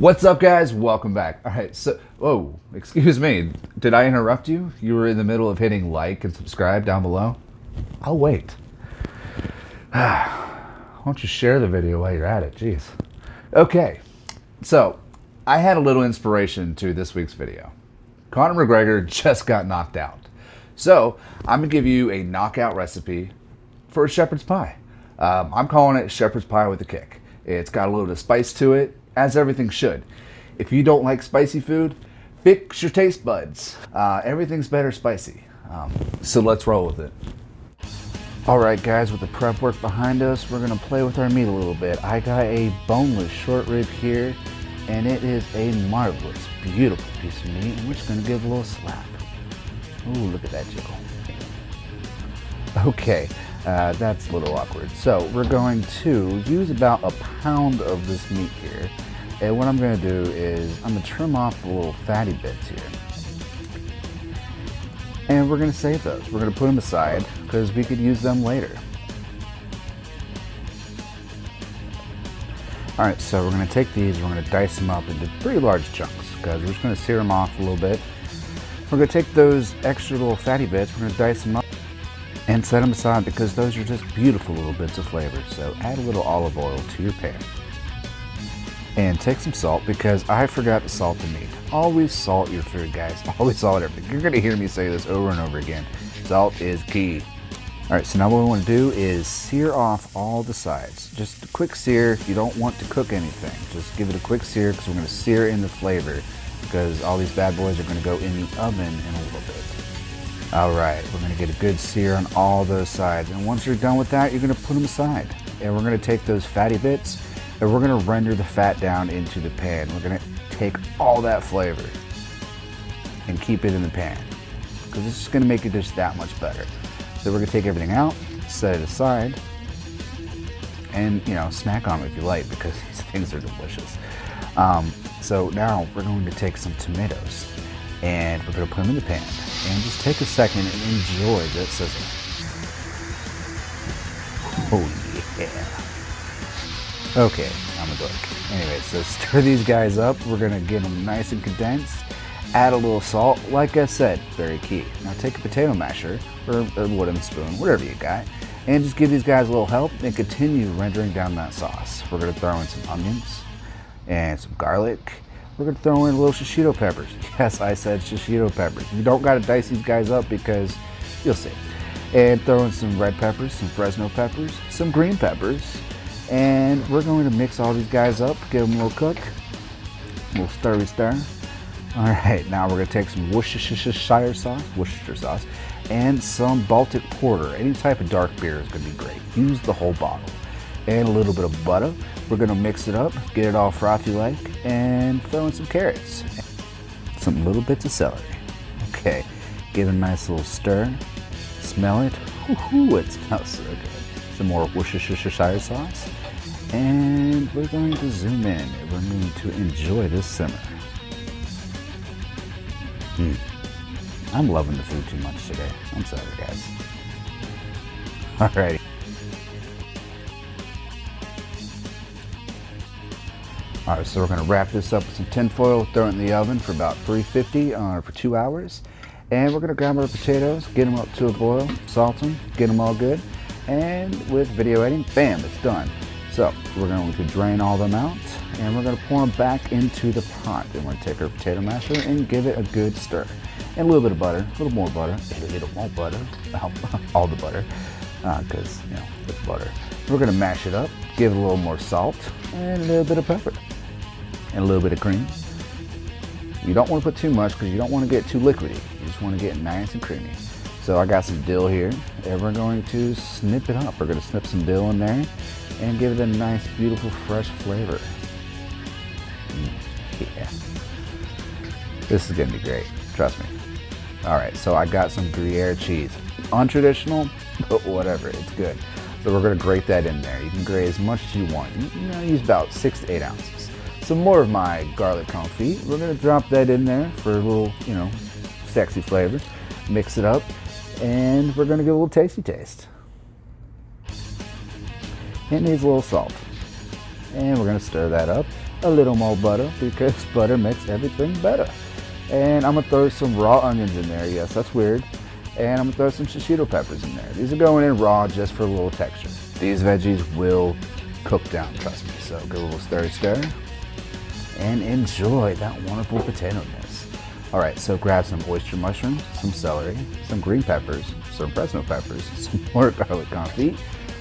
What's up, guys? Welcome back. All right, so, whoa, excuse me. Did I interrupt you? You were in the middle of hitting like and subscribe down below? I'll wait. Why don't you share the video while you're at it? Jeez. Okay, so I had a little inspiration to this week's video. Conor McGregor just got knocked out. So I'm going to give you a knockout recipe for a shepherd's pie. I'm calling it shepherd's pie with a kick. It's got a little bit of spice to it, as everything should. If you don't like spicy food, fix your taste buds. Everything's better spicy. So let's roll with it. Alright guys, with the prep work behind us, we're going to play with our meat a little bit. I got a boneless short rib here, and it is a marvelous, beautiful piece of meat, and we're just going to give it a little slap. Ooh, look at that jiggle. Okay, that's a little awkward. So we're going to use about a pound of this meat here. And what I'm going to do is I'm going to trim off the little fatty bits here. And we're going to save those. We're going to put them aside because we could use them later. Alright, so we're going to take these, we're going to dice them up into pretty large chunks because we're just going to sear them off a little bit. We're going to take those extra little fatty bits, we're going to dice them up and set them aside because those are just beautiful little bits of flavor. So add a little olive oil to your pan. And take some salt because I forgot to salt the meat. Always salt your food, guys. Always salt everything. You're going to hear me say this over and over again. Salt is key. Alright, so now what we want to do is sear off all the sides. Just a quick sear. You don't want to cook anything. Just give it a quick sear because we're going to sear in the flavor because all these bad boys are going to go in the oven in a little bit. Alright, we're going to get a good sear on all those sides. And once you're done with that, you're going to put them aside. And we're going to take those fatty bits and we're going to render the fat down into the pan. We're going to take all that flavor and keep it in the pan because it's just going to make it just that much better. So we're going to take everything out, set it aside, and snack on them if you like because these things are delicious. So now we're going to take some tomatoes and we're going to put them in the pan and just take a second and enjoy that sizzle. Oh yeah. Okay, I'm a dork. Anyway, so stir these guys up. We're going to get them nice and condensed. Add a little salt. Like I said, very key. Now take a potato masher or a wooden spoon, whatever you got, and just give these guys a little help and continue rendering down that sauce. We're going to throw in some onions and some garlic. We're going to throw in a little shashito peppers. Yes, I said shashito peppers. You don't got to dice these guys up because you'll see. And throw in some red peppers, some Fresno peppers, some green peppers. And we're going to mix all these guys up, give them a little cook, a little stir. All right, now we're going to take some Worcestershire sauce, and some Baltic porter. Any type of dark beer is going to be great. Use the whole bottle. And a little bit of butter. We're going to mix it up, get it all frothy like, and throw in some carrots. Some little bits of celery. Okay, give it a nice little stir. Smell it. Woohoo, it smells so good. Some more Worcestershire sauce. And we're going to zoom in. We're going to enjoy this simmer. I'm loving the food too much today. I'm sorry, guys. Alrighty. Alright, so we're going to wrap this up with some tin foil, throw it in the oven for about 350 for 2 hours. And we're going to grab our potatoes, get them up to a boil, salt them, get them all good. And with video editing, bam, it's done. So we're going to drain all them out and we're going to pour them back into the pot. And we're going to take our potato masher and give it a good stir. And a little bit of butter, a little more butter, a little more butter, all the butter, because, it's butter. We're going to mash it up, give it a little more salt and a little bit of pepper and a little bit of cream. You don't want to put too much because you don't want to get too liquidy. You just want to get nice and creamy. So I got some dill here, and we're going to snip it up. We're going to snip some dill in there and give it a nice, beautiful, fresh flavor. Yeah. This is going to be great. Trust me. All right, so I got some gruyere cheese. Untraditional, but whatever, it's good. So we're going to grate that in there. You can grate as much as you want. Use about 6 to 8 ounces. Some more of my garlic confit. We're going to drop that in there for a little, sexy flavor. Mix it up. And we're going to give it a little tasty taste. It needs a little salt. And we're going to stir that up. a little more butter because butter makes everything better. And I'm gonna throw some raw onions in there. Yes, that's weird. And I'm gonna throw some shashito peppers in there. These are going in raw just for a little texture. These veggies will cook down, trust me. So give a little stir and enjoy that wonderful potato-ness. All right, so grab some oyster mushrooms, some celery, some green peppers, some Fresno peppers, some more garlic confit,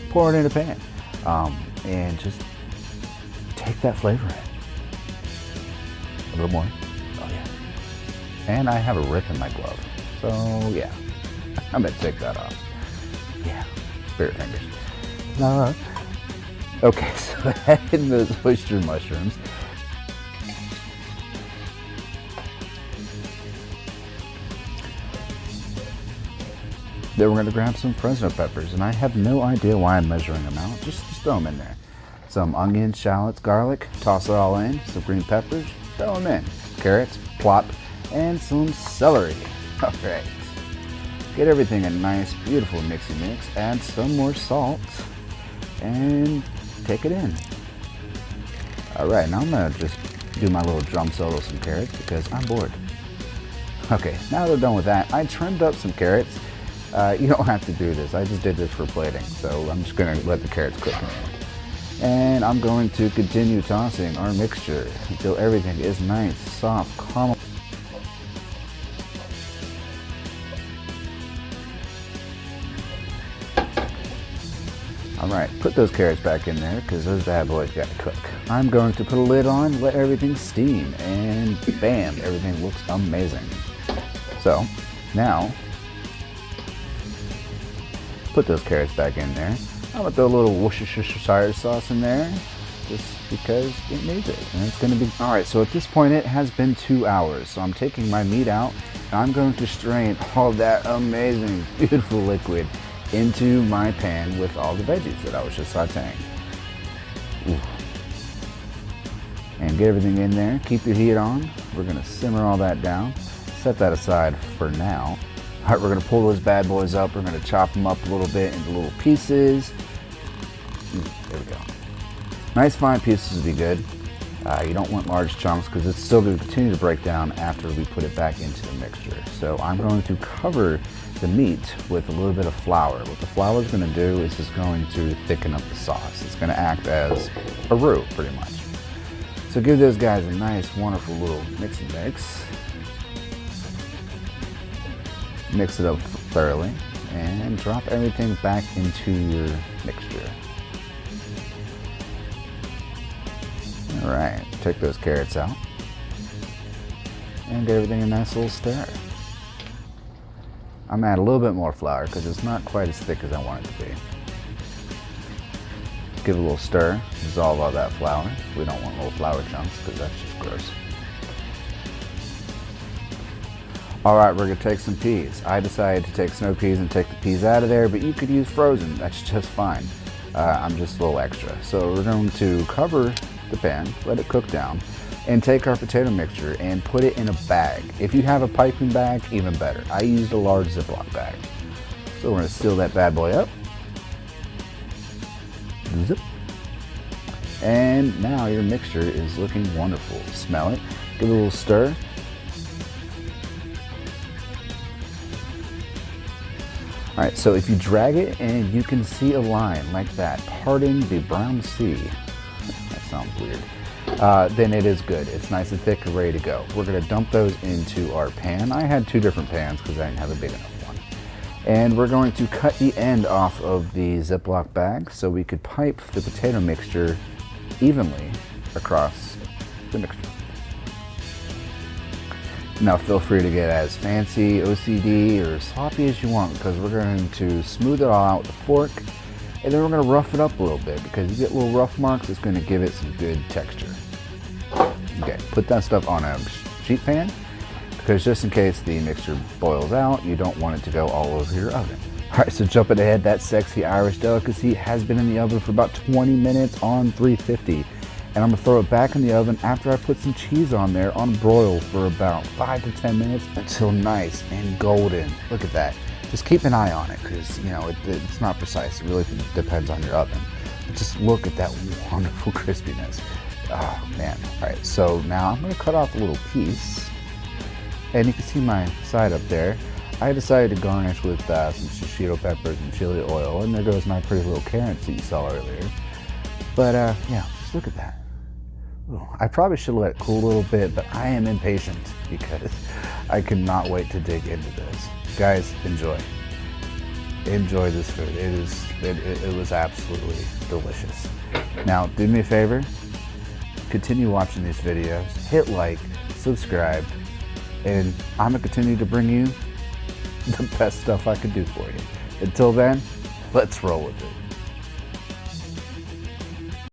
pour it in a pan, and just take that flavor in. A little more. Oh yeah. And I have a rip in my glove, so yeah, I'm gonna take that off. Yeah, spirit fingers. Okay, so add in those oyster mushrooms. Then we're gonna grab some Fresno peppers, and I have no idea why I'm measuring them out. Just throw them in there. Some onions, shallots, garlic, toss it all in. Some green peppers, throw them in. Carrots, plop, and some celery. All right. Get everything a nice, beautiful mixy mix. Add some more salt, and take it in. All right, now I'm gonna just do my little drum solo with some carrots because I'm bored. Okay, now that we're done with that, I trimmed up some carrots. You don't have to do this. I just did this for plating, so I'm just gonna let the carrots cook in. And I'm going to continue tossing our mixture until everything is nice, soft, caramel. All right, put those carrots back in there because those bad boys got to cook. I'm going to put a lid on, let everything steam, and bam, everything looks amazing. So now, put those carrots back in there. I'm gonna throw a little worsteshire sauce in there just because it needs it, and it's gonna be all right. So at this point it has been 2 hours, so I'm taking my meat out and I'm going to strain all that amazing beautiful liquid into my pan with all the veggies that I was just sauteing. Ooh. And get everything in there. Keep your heat on. We're gonna simmer all that down, set that aside for now. All right, we're gonna pull those bad boys up. We're gonna chop them up a little bit into little pieces. There we go. Nice fine pieces would be good. You don't want large chunks because it's still gonna continue to break down after we put it back into the mixture. So I'm going to cover the meat with a little bit of flour. What the flour is gonna do is it's going to thicken up the sauce. It's gonna act as a roux, pretty much. So give those guys a nice, wonderful little mixy mix. Mix it up thoroughly and drop everything back into your mixture. All right, take those carrots out and get everything a nice little stir. I'm gonna add a little bit more flour because it's not quite as thick as I want it to be. Give it a little stir, dissolve all that flour. We don't want little flour chunks because that's just gross. All right, we're gonna take some peas. I decided to take snow peas and take the peas out of there, but you could use frozen, that's just fine. I'm just a little extra. So we're going to cover the pan, let it cook down, and take our potato mixture and put it in a bag. If you have a piping bag, even better. I used a large Ziploc bag. So we're gonna seal that bad boy up. Zip. And now your mixture is looking wonderful. Smell it, give it a little stir. All right, so if you drag it and you can see a line like that, parting the brown sea, that sounds weird, then it is good. It's nice and thick and ready to go. We're gonna dump those into our pan. I had 2 different pans because I didn't have a big enough one. And we're going to cut the end off of the Ziploc bag so we could pipe the potato mixture evenly across the mixture. Now feel free to get as fancy, OCD, or sloppy as you want because we're going to smooth it all out with a fork and then we're going to rough it up a little bit because you get little rough marks, it's going to give it some good texture. Okay, put that stuff on a sheet pan because just in case the mixture boils out, you don't want it to go all over your oven. All right, so jumping ahead, that sexy Irish delicacy has been in the oven for about 20 minutes on 350. And I'm gonna throw it back in the oven after I put some cheese on there on broil for about 5 to 10 minutes until nice and golden. Look at that. Just keep an eye on it because, you know, it's not precise. It really depends on your oven. But just look at that wonderful crispiness. Oh man. All right, so now I'm gonna cut off a little piece, and you can see my side up there. I decided to garnish with some shashito peppers and chili oil, and there goes my pretty little carrots that you saw earlier. But yeah, just look at that. Ooh, I probably should let it cool a little bit, but I am impatient because I cannot wait to dig into this. Guys, enjoy. Enjoy this food. It was absolutely delicious. Now, do me a favor, continue watching these videos, hit like, subscribe, and I'm gonna continue to bring you the best stuff I can do for you. Until then, let's roll with it.